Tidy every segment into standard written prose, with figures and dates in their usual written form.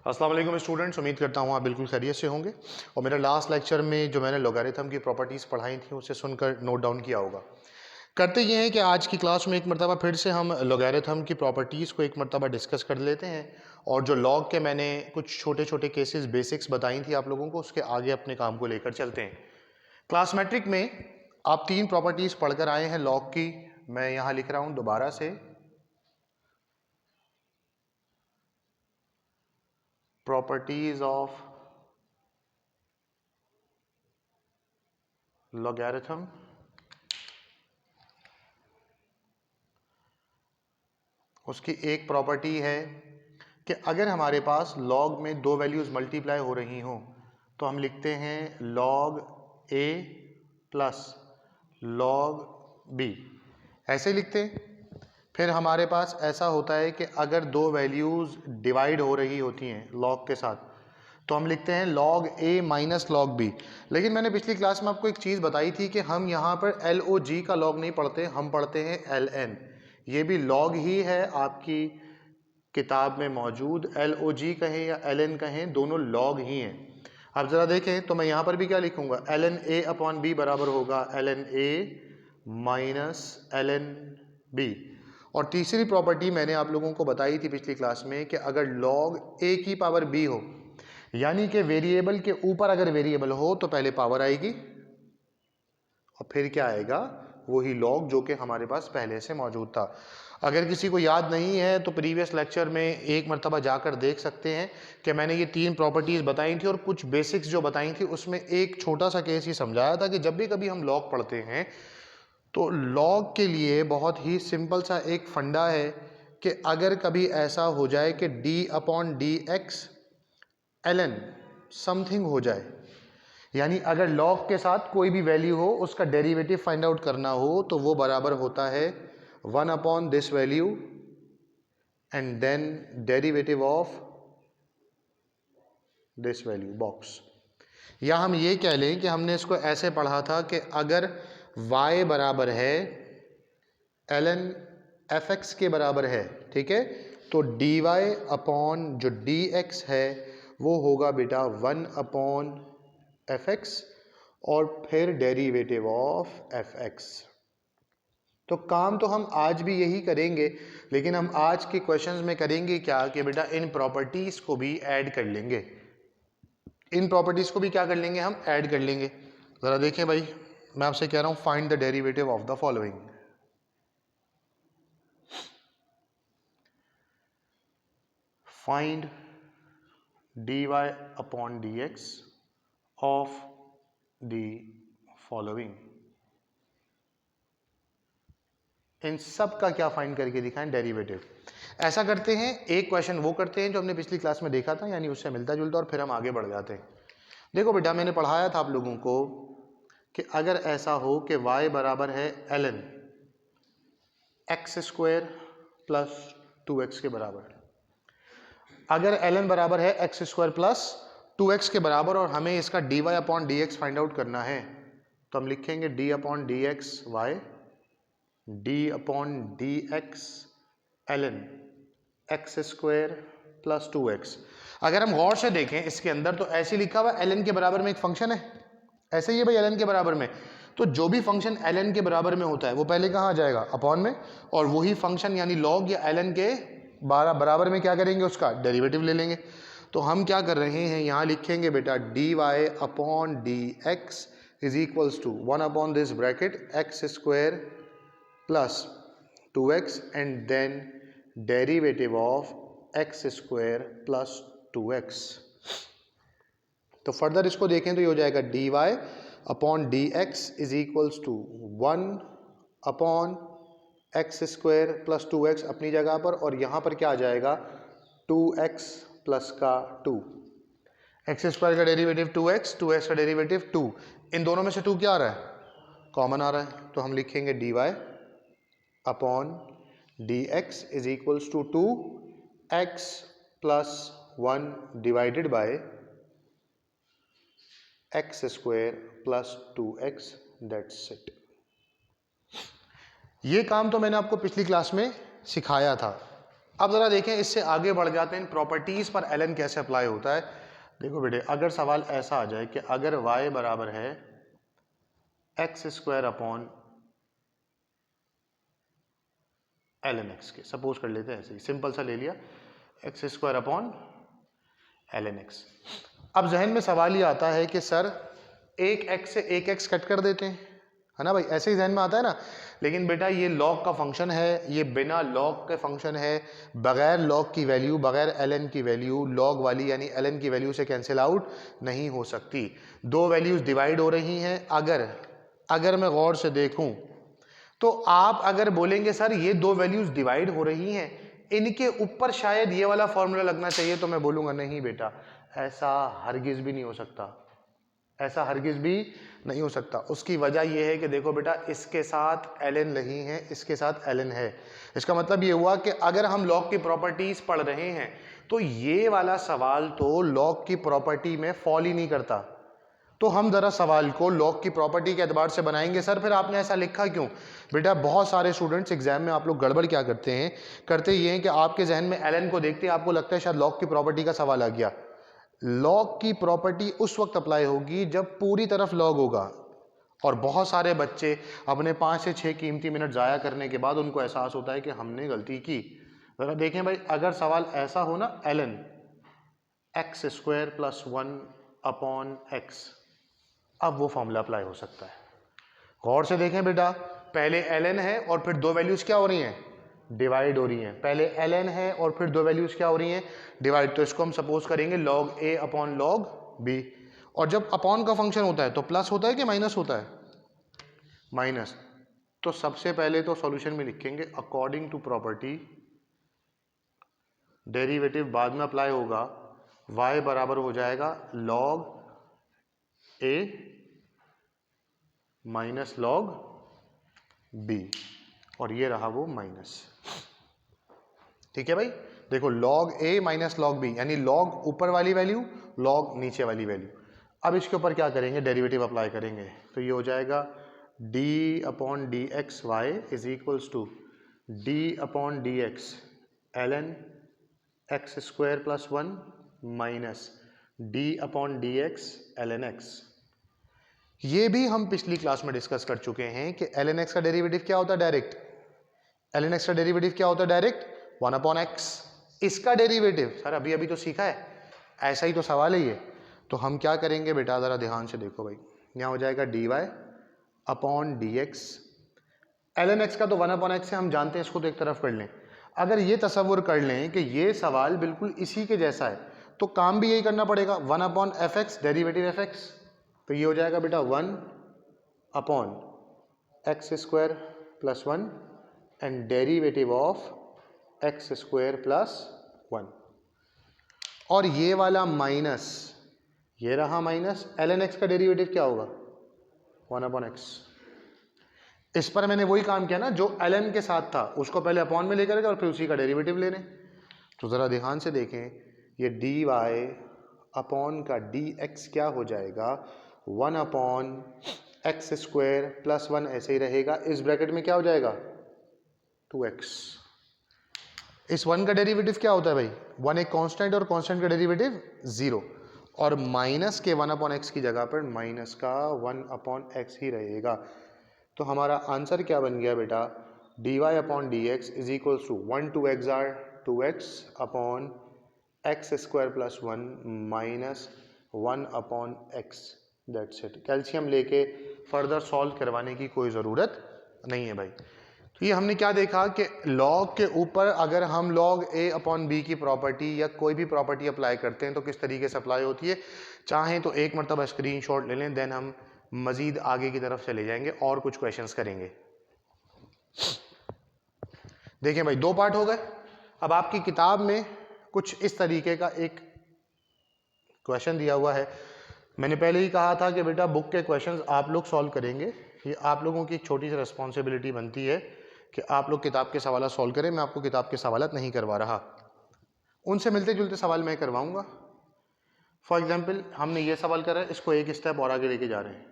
अस्सलाम वालेकुम स्टूडेंट्स, उम्मीद करता हूँ आप बिल्कुल खैरियत से होंगे। और मेरा लास्ट लेक्चर में जो मैंने लोगारिथम की प्रॉपर्टीज़ पढ़ाई थी उसे सुनकर नोट डाउन किया होगा। करते ये हैं कि आज की क्लास में एक मरतबा फिर से हम लोगारिथम की प्रॉपर्टीज़ को एक मरतबा डिस्कस कर लेते हैं और जो लॉग के मैंने कुछ छोटे छोटे केसेस बेसिक्स बताई थी आप लोगों को, उसके आगे अपने काम को लेकर चलते हैं। क्लास मैट्रिक में आप 3 प्रॉपर्टीज़ पढ़कर आए हैं लॉग की। मैं यहाँ लिख रहा हूँ दोबारा से, प्रॉपर्टीज ऑफ logarithm। उसकी एक प्रॉपर्टी है कि अगर हमारे पास लॉग में दो वैल्यूज़ मल्टीप्लाई हो रही हों तो हम लिखते हैं लॉग ए प्लस लॉग बी, ऐसे लिखते हैं। फिर हमारे पास ऐसा होता है कि अगर दो वैल्यूज़ डिवाइड हो रही होती हैं लॉग के साथ तो हम लिखते हैं लॉग ए माइनस लॉग बी। लेकिन मैंने पिछली क्लास में आपको एक चीज़ बताई थी कि हम यहाँ पर एल ओ जी का लॉग नहीं पढ़ते, हम पढ़ते हैं एल एन। ये भी लॉग ही है, आपकी किताब में मौजूद एल ओ जी कहें या एल एन कहें, दोनों लॉग ही हैं। अब ज़रा देखें तो मैं यहाँ पर भी क्या लिखूँगा, l n a upon b बराबर होगा l n a minus l n b. और तीसरी प्रॉपर्टी मैंने आप लोगों को बताई थी पिछली क्लास में कि अगर लॉग ए की पावर बी हो, यानी कि वेरिएबल के ऊपर अगर वेरिएबल हो तो पहले पावर आएगी और फिर क्या आएगा, वही लॉग जो कि हमारे पास पहले से मौजूद था। अगर किसी को याद नहीं है तो प्रीवियस लेक्चर में एक मरतबा जाकर देख सकते हैं कि मैंने ये 3 प्रॉपर्टीज़ बताई थी और कुछ बेसिक्स जो बताई थी उसमें एक छोटा सा केस ही समझाया था कि जब भी कभी हम लॉग पढ़ते हैं तो लॉग के लिए बहुत ही सिंपल सा एक फंडा है कि अगर कभी ऐसा हो जाए कि d upon d x l n something हो जाए, यानी अगर लॉग के साथ कोई भी वैल्यू हो उसका डेरिवेटिव फाइंड आउट करना हो तो वो बराबर होता है 1 upon this value and then derivative of this value box. या हम ये कह लें कि हमने इसको ऐसे पढ़ा था कि अगर y बराबर है एल एन एफ एक्स के बराबर है, ठीक है, तो डी वाई अपॉन जो डी एक्स है वो होगा बेटा 1 अपॉन एफ एक्स और फिर डेरिवेटिव ऑफ एफ एक्स। तो काम तो हम आज भी यही करेंगे, लेकिन हम आज के क्वेश्चंस में करेंगे क्या कि बेटा इन प्रॉपर्टीज को भी ऐड कर लेंगे। इन प्रॉपर्टीज को भी क्या कर लेंगे, हम ऐड कर लेंगे। जरा देखें भाई, मैं आपसे कह रहा हूं find the derivative of the following. Find dy upon dx of the following. इन सब का क्या फाइंड करके दिखाएं, डेरिवेटिव। ऐसा करते हैं, एक क्वेश्चन वो करते हैं जो हमने पिछली क्लास में देखा था, यानी उससे मिलता जुलता, और फिर हम आगे बढ़ जाते हैं। देखो बेटा, मैंने पढ़ाया था आप लोगों को कि अगर ऐसा हो कि y बराबर है l n x square plus 2x के बराबर, अगर एल एन बराबर है एक्स स्क्वायर प्लस 2x के बराबर और हमें इसका dy upon d x find out करना है, तो हम लिखेंगे d upon d x y d upon d x l n x square plus 2x। अगर हम गौर से देखें इसके अंदर तो ऐसे लिखा हुआ एल एन के बराबर में एक फंक्शन है, ऐसे ही है भाई एल एन के बराबर में। तो जो भी फंक्शन एल एन के बराबर में होता है वो पहले कहाँ आ जाएगा, अपॉन में, और वही फंक्शन यानी लॉग या एल एन के बराबर में क्या करेंगे, उसका डेरिवेटिव ले लेंगे। तो हम क्या कर रहे हैं, यहाँ लिखेंगे बेटा d y upon d x is equals to 1 upon this bracket x square plus 2x and then derivative of x square plus 2x। तो फर्दर इसको देखें तो ये हो जाएगा d y upon d x is equals to 1 upon x square plus 2x अपनी जगह पर, और यहाँ पर क्या आ जाएगा 2x प्लस का 2, एक्स स्क्वायर का डेरिवेटिव 2x, 2x का डेरिवेटिव 2, इन दोनों में से 2 क्या आ रहा है, कॉमन आ रहा है। तो हम लिखेंगे d y upon d x is equals to 2x plus 1 divided by x square plus 2x, that's it. ये काम तो मैंने आपको पिछली क्लास में सिखाया था। अब ज़रा देखें, इससे आगे बढ़ जाते हैं, प्रॉपर्टीज़ पर ln कैसे अप्लाई होता है। देखो बेटे, अगर सवाल ऐसा आ जाए कि अगर y बराबर है x square upon ln x के, सपोज कर लेते हैं ऐसे ही, सिंपल सा ले लिया, x square upon ln x। अब जहन में सवाल ये आता है कि सर एक x से एक x कट कर देते हैं, है ना भाई, ऐसे ही जहन में आता है ना। लेकिन बेटा ये लॉग का फंक्शन है, ये बिना लॉग के फंक्शन है, बगैर लॉग की वैल्यू, बगैर ln की वैल्यू लॉग वाली यानी ln की वैल्यू से कैंसिल आउट नहीं हो सकती। दो वैल्यूज डिवाइड हो रही हैं। अगर मैं गौर से देखूं तो आप अगर बोलेंगे सर ये दो वैल्यूज डिवाइड हो रही हैं, इनके ऊपर शायद ये वाला फॉर्मूला लगना चाहिए, तो मैं बोलूंगा नहीं बेटा, ऐसा हरगिज भी नहीं हो सकता, ऐसा हरगिज भी नहीं हो सकता। उसकी वजह यह है कि देखो बेटा, इसके साथ ln नहीं है, इसके साथ ln है। इसका मतलब ये हुआ कि अगर हम लॉग की प्रॉपर्टीज पढ़ रहे हैं तो ये वाला सवाल तो लॉग की प्रॉपर्टी में फॉल ही नहीं करता। तो हम जरा सवाल को लॉग की प्रॉपर्टी के एतबार से बनाएंगे। सर फिर आपने ऐसा लिखा क्यों? बेटा बहुत सारे स्टूडेंट्स एग्जाम में आप लोग गड़बड़ क्या करते हैं, करते ये हैं कि आपके जहन में ln को देखते आपको लगता है शायद लॉग की प्रॉपर्टी का सवाल आ गया। लॉग की प्रॉपर्टी उस वक्त अप्लाई होगी जब पूरी तरफ लॉग होगा। और बहुत सारे बच्चे अपने 5 से 6 कीमती मिनट ज़ाया करने के बाद उनको एहसास होता है कि हमने गलती की। ज़रा देखें भाई, अगर सवाल ऐसा हो ना, ln x square plus 1 upon x, अब वो फॉर्मूला अप्लाई हो सकता है। गौर से देखें बेटा, पहले ln है और फिर दो वैल्यूज क्या हो रही हैं, डिवाइड हो रही हैं। पहले ln है और फिर दो वैल्यूज क्या हो रही हैं, डिवाइड। तो इसको हम सपोज करेंगे log a upon log b। और जब अपॉन का फंक्शन होता है तो प्लस होता है कि माइनस होता है, माइनस। तो सबसे पहले तो सॉल्यूशन में लिखेंगे अकॉर्डिंग टू प्रॉपर्टी, डेरिवेटिव बाद में अप्लाई होगा, y बराबर हो जाएगा log a minus log b, और ये रहा वो माइनस। ठीक है भाई, देखो log a minus log b, यानी log ऊपर वाली वैल्यू, log नीचे वाली वैल्यू। अब इसके ऊपर क्या करेंगे, डेरिवेटिव अप्लाई करेंगे। तो ये हो जाएगा d upon d x y is equals to d upon d x ln x square plus 1 minus d upon d x ln x। ये भी हम पिछली क्लास में डिस्कस कर चुके हैं कि ln x का डेरिवेटिव क्या होता है, डायरेक्ट। ln x का डेरिवेटिव क्या होता है, डायरेक्ट 1 अपॉन एक्स। इसका डेरिवेटिव सर अभी अभी तो सीखा है, ऐसा ही तो सवाल है ये। तो हम क्या करेंगे बेटा, ज़रा ध्यान से देखो भाई, यहाँ हो जाएगा d y upon d x. ln x का तो 1 अपॉन एक्स है, हम जानते हैं, इसको तो एक तरफ कर लें। अगर ये तसव्वुर कर लें कि ये सवाल बिल्कुल इसी के जैसा है, तो काम भी यही करना पड़ेगा, 1 upon F x, derivative F x. तो ये हो जाएगा बेटा 1 upon x square plus 1 and derivative of x square plus 1। और ये वाला माइनस, ये रहा माइनस, ln x का डेरिवेटिव क्या होगा, 1 अपॉन एक्स। इस पर मैंने वही काम किया ना जो ln के साथ था, उसको पहले अपॉन में लेकर गए और फिर उसी का डेरिवेटिव लेने। तो ज़रा ध्यान से देखें, ये डी वाई अपॉन का डी एक्स क्या हो जाएगा, 1 अपॉन एक्स स्क्वायर प्लस 1 ऐसे ही रहेगा, इस ब्रैकेट में क्या हो जाएगा 2x। इस 1 का डेरिवेटिव क्या होता है भाई, 1 एक कांस्टेंट और कांस्टेंट का डेरिवेटिव 0, और माइनस के 1 अपॉन एक्स की जगह पर माइनस का 1 अपॉन एक्स ही रहेगा। तो हमारा आंसर क्या बन गया बेटा, d y upon d x is equals to 1 to x or 2x upon x square plus 1 minus 1 upon x. That's it. कैल्शियम लेके फर्दर सॉल्व करवाने की कोई ज़रूरत नहीं है भाई। तो ये हमने क्या देखा कि लॉग के ऊपर अगर हम log a अपॉन b की प्रॉपर्टी या कोई भी प्रॉपर्टी अप्लाई करते हैं तो किस तरीके से अप्लाई होती है। चाहें तो एक मरतबा स्क्रीनशॉट ले लें, देन हम मजीद आगे की तरफ चले जाएंगे और कुछ क्वेश्चंस करेंगे। देखें भाई, दो पार्ट हो गए। अब आपकी किताब में कुछ इस तरीके का एक क्वेश्चन दिया हुआ है। मैंने पहले ही कहा था कि बेटा बुक के क्वेश्चंस आप लोग सॉल्व करेंगे, ये आप लोगों की एक छोटी सी रिस्पॉन्सिबिलिटी बनती है कि आप लोग किताब के सवाल सॉल्व करें। मैं आपको किताब के सवाल नहीं करवा रहा, उनसे मिलते जुलते सवाल मैं करवाऊंगा। फॉर एग्जांपल हमने ये सवाल करा है, इसको एक स्टेप और आगे लेके जा रहे हैं।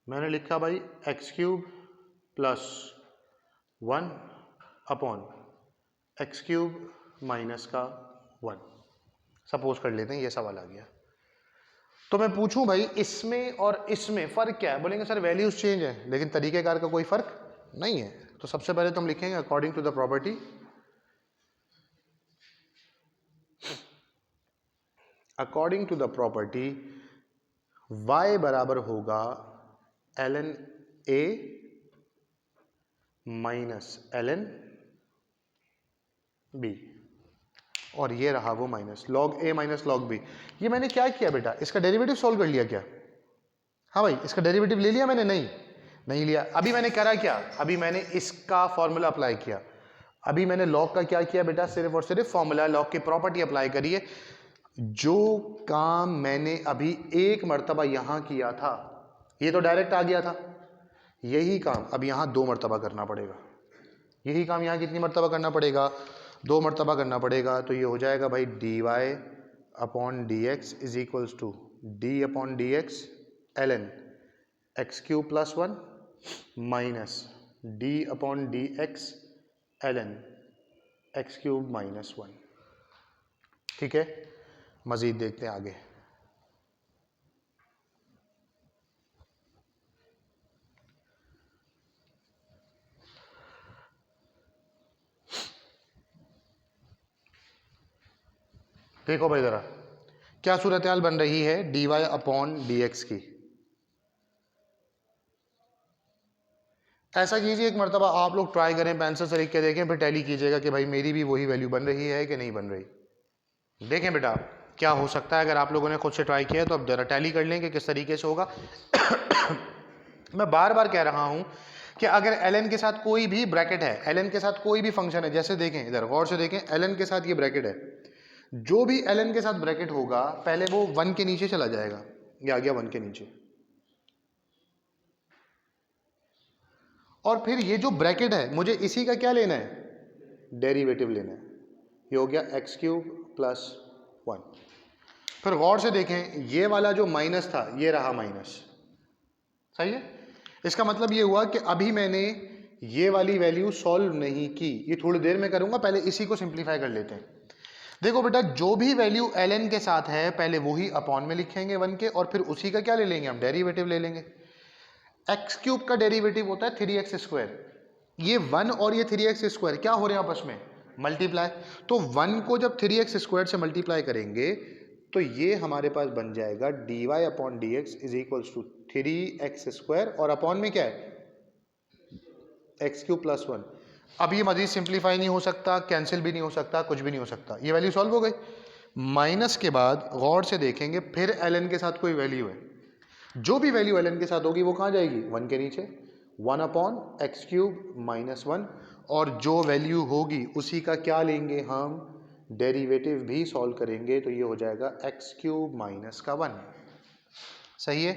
मैंने लिखा भाई x cube plus 1 upon x cube minus का 1। सपोज कर लेते हैं ये सवाल आ गया। तो मैं पूछूं भाई इसमें और इसमें फर्क क्या है, बोलेंगे सर वैल्यूज चेंज है, लेकिन तरीकेकार का कोई फर्क नहीं है। तो सबसे पहले तो हम लिखेंगे according to the property, according to the property y बराबर होगा ln a minus ln b, और ये रहा वो minus log a minus log b। ये मैंने क्या किया बेटा, इसका डेरिवेटिव सॉल्व कर लिया क्या? हाँ भाई, इसका डेरिवेटिव ले लिया मैंने? नहीं लिया। अभी मैंने करा क्या, अभी मैंने इसका फॉर्मूला अप्लाई किया। अभी मैंने log का क्या किया बेटा, सिर्फ और सिर्फ फॉर्मूला log की प्रॉपर्टी अप्लाई करिए। जो काम मैंने अभी एक मर्तबा यहां किया था, ये तो डायरेक्ट आ गया था, यही काम अब यहां 2 मर्तबा करना पड़ेगा। यही काम यहां कितनी मर्तबा करना पड़ेगा, 2 मर्तबा करना पड़ेगा। तो ये हो जाएगा भाई dy upon d x is equals to d upon d x ln x cube plus 1 minus d upon d x ln x cube minus 1। ठीक है, मजीद देखते हैं आगे। देखो भाई जरा क्या सूरत हाल बन रही है dy अपॉन डी एक्स की। ऐसा कीजिए एक मरतबा आप लोग ट्राई करें, पेंसिल से लिख के देखें, फिर टैली कीजिएगा कि भाई मेरी भी वही वैल्यू बन रही है कि नहीं बन रही। देखें बेटा क्या हो सकता है, अगर आप लोगों ने खुद से ट्राई किया तो अब जरा टैली कर लें कि किस तरीके से होगा। मैं बार बार कह रहा हूं कि अगर ln के साथ कोई भी ब्रैकेट है, ln के साथ कोई भी फंक्शन है, जैसे देखें इधर गौर से देखें, ln के साथ ये ब्रैकेट है, जो भी ln के साथ ब्रैकेट होगा पहले वो 1 के नीचे चला जाएगा। ये आ गया 1 के नीचे, और फिर ये जो ब्रैकेट है मुझे इसी का क्या लेना है, डेरिवेटिव लेना है। ये हो गया एक्स क्यूब प्लस 1। फिर गौर से देखें ये वाला जो माइनस था ये रहा माइनस, सही है। इसका मतलब ये हुआ कि अभी मैंने ये वाली वैल्यू सॉल्व नहीं की, ये थोड़ी देर में करूंगा, पहले इसी को सिंप्लीफाई कर लेते हैं। देखो बेटा जो भी वैल्यू ln के साथ है पहले वही अपॉन में लिखेंगे 1 के, और फिर उसी का क्या ले लेंगे हम, डेरिवेटिव ले लेंगे। एक्स क्यूब का डेरिवेटिव होता है 3x स्क्वायर, ये 1 और ये 3x स्क्वायर क्या हो रहे हैं आपस में, मल्टीप्लाई। तो 1 को जब 3x स्क्वायर से मल्टीप्लाई करेंगे तो ये हमारे पास बन जाएगा dy upon d x is equals to 3x square, और अपॉन में क्या है एक्स क्यूब प्लस 1। अब ये मजीद सिंप्लीफाई नहीं हो सकता, कैंसिल भी नहीं हो सकता, कुछ भी नहीं हो सकता, ये वैल्यू सॉल्व हो गई। माइनस के बाद गौर से देखेंगे फिर ln के साथ कोई वैल्यू है, जो भी वैल्यू ln के साथ होगी वो कहाँ जाएगी, 1 के नीचे, 1 अपॉन एक्स क्यूब माइनस 1, और जो वैल्यू होगी उसी का क्या लेंगे हम, डेरिवेटिव भी सॉल्व करेंगे। तो ये हो जाएगा एक्स क्यूब माइनस का 1, सही है।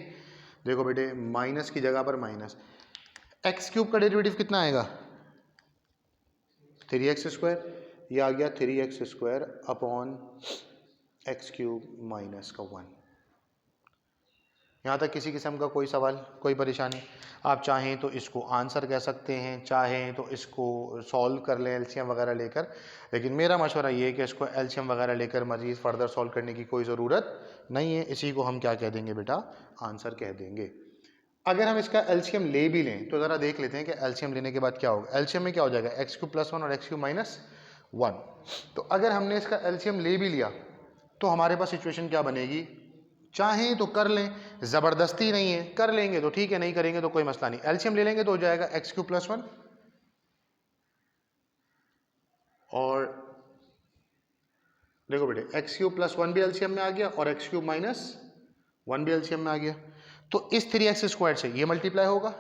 देखो बेटे माइनस की जगह पर माइनस, एक्स क्यूब का डेरिवेटिव कितना आएगा 3x स्क्वायर, ये आ गया 3x square upon x cube minus का 1। यहाँ तक किसी किस्म का कोई सवाल, कोई परेशानी? आप चाहें तो इसको आंसर कह सकते हैं, चाहें तो इसको सॉल्व कर लें एलसीएम वगैरह लेकर, लेकिन मेरा मशवरा ये है कि इसको एलसीएम वगैरह लेकर मज़ीद फर्दर सॉल्व करने की कोई ज़रूरत नहीं है। इसी को हम क्या कह देंगे बेटा, आंसर कह देंगे। अगर हम इसका एलसीएम ले भी लें तो ज़रा देख लेते हैं कि एलसीएम लेने के बाद क्या होगा। एलसीएम में क्या हो जाएगा, एक्स क्यूब प्लस 1 और एक्स क्यूब माइनस 1। तो अगर हमने इसका एलसीएम ले भी लिया तो हमारे पास सिचुएशन क्या बनेगी, चाहें तो कर लें, ज़बरदस्ती नहीं है, कर लेंगे तो ठीक है, नहीं करेंगे तो कोई मसला नहीं। एलसीएम ले लेंगे तो हो जाएगा एक्स क्यूब प्लस 1, और देखो बेटे एक्स क्यूब प्लस 1 भी एलसीएम में आ गया और एक्स क्यूब माइनस 1 भी एलसीएम में आ गया। तो इस 3x स्क्वायर से ये मल्टीप्लाई होगा,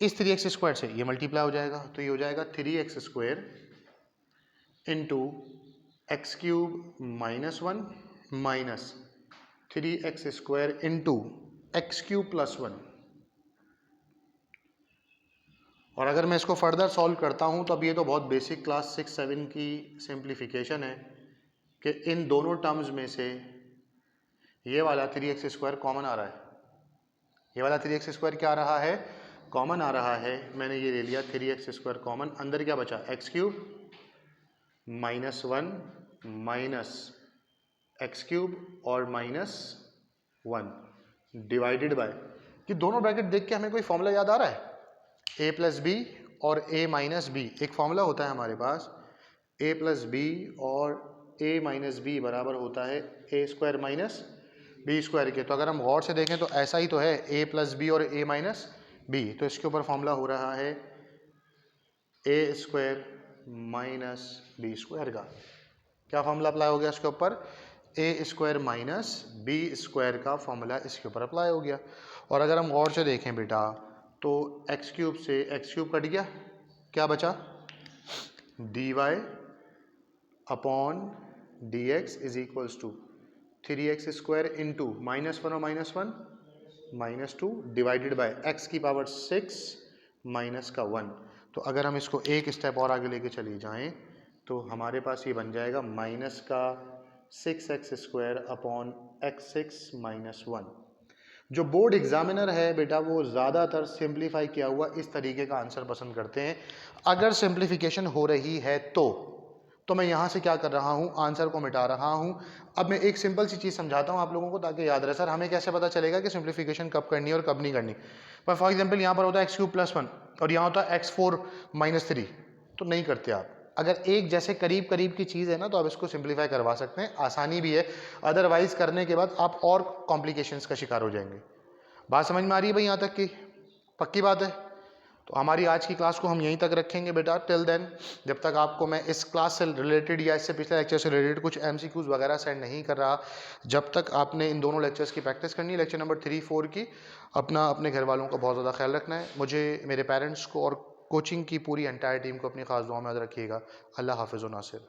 इस 3x स्क्वायर से ये मल्टीप्लाई हो जाएगा, तो ये हो जाएगा 3x square into x cube minus 1 minus 3x square into x cube plus 1। और अगर मैं इसको फर्दर सॉल्व करता हूं तो अब ये तो बहुत बेसिक क्लास 6-7 की सिंप्लीफिकेशन है कि इन दोनों टर्म्स में से ये वाला 3x स्क्वायर कॉमन आ रहा है, ये वाला 3x स्क्वायर क्या आ रहा है, कॉमन आ रहा है। मैंने ये ले लिया 3x स्क्वायर कॉमन, अंदर क्या बचा x cube -1 minus x cube और -1 डिवाइडेड बाय, ये दोनों ब्रैकेट देख के हमें कोई फॉर्मूला याद आ रहा है? a प्लस बी और a माइनस बी, एक फॉर्मूला होता है हमारे पास, a प्लस बी और a माइनस बी बराबर होता है a square minus b square के। तो अगर हम गौर से देखें तो ऐसा ही तो है, a प्लस बी और a माइनस बी, तो इसके ऊपर फॉर्मूला हो रहा है a square minus b square का। क्या फॉर्मूला अप्लाई हो गया इसके ऊपर? A square minus b square का फॉर्मूला इसके ऊपर अप्लाई हो गया। और अगर हम गौर से देखें बेटा तो एक्स क्यूब से एक्स क्यूब कट गया, क्या बचा? D y upon d x is equals to 3x square into -1 और -1 -2 डिवाइडेड बाय एक्स की पावर 6 माइनस का 1। तो अगर हम इसको एक स्टेप और आगे लेके चली जाएं तो हमारे पास ये बन जाएगा माइनस का 6x स्क्वायर अपॉन x6 -1। जो बोर्ड एग्जामिनर है बेटा वो ज़्यादातर सिंप्लीफाई किया हुआ इस तरीके का आंसर पसंद करते हैं। अगर सिंप्लीफिकेशन हो रही है तो मैं यहाँ से क्या कर रहा हूँ, आंसर को मिटा रहा हूँ। अब मैं एक सिंपल सी चीज़ समझाता हूँ आप लोगों को ताकि याद रहे। सर हमें कैसे पता चलेगा कि सिंप्लीफिकेशन कब करनी है और कब नहीं करनी? पर फॉर एग्जाम्पल यहाँ पर होता है x³ + 1 और यहाँ होता है x4 - 3, तो नहीं करते आप। अगर एक जैसे करीब करीब की चीज़ है ना तो आप इसको सिंप्लीफाई करवा सकते हैं, आसानी भी है। अदरवाइज करने के बाद आप और कॉम्प्लिकेशंस का शिकार हो जाएंगे। बात समझ में आ रही है भाई यहाँ तक की? पक्की बात है। तो हमारी आज की क्लास को हम यहीं तक रखेंगे बेटा। टिल देन, जब तक आपको मैं इस क्लास से रिलेटेड या इससे पिछले लेक्चर से रिलेटेड कुछ MCQs वगैरह सेंड नहीं कर रहा, जब तक आपने इन दोनों लेक्चर्स की प्रैक्टिस करनी है, लेक्चर नंबर 3, 4 की, अपने घर वालों का बहुत ज़्यादा ख्याल रखना है। मुझे, मेरे पेरेंट्स को और कोचिंग की पूरी एंटायर टीम को अपनी खास दुआ में याद रखिएगा। अल्लाह हाफिज़ व नासिर।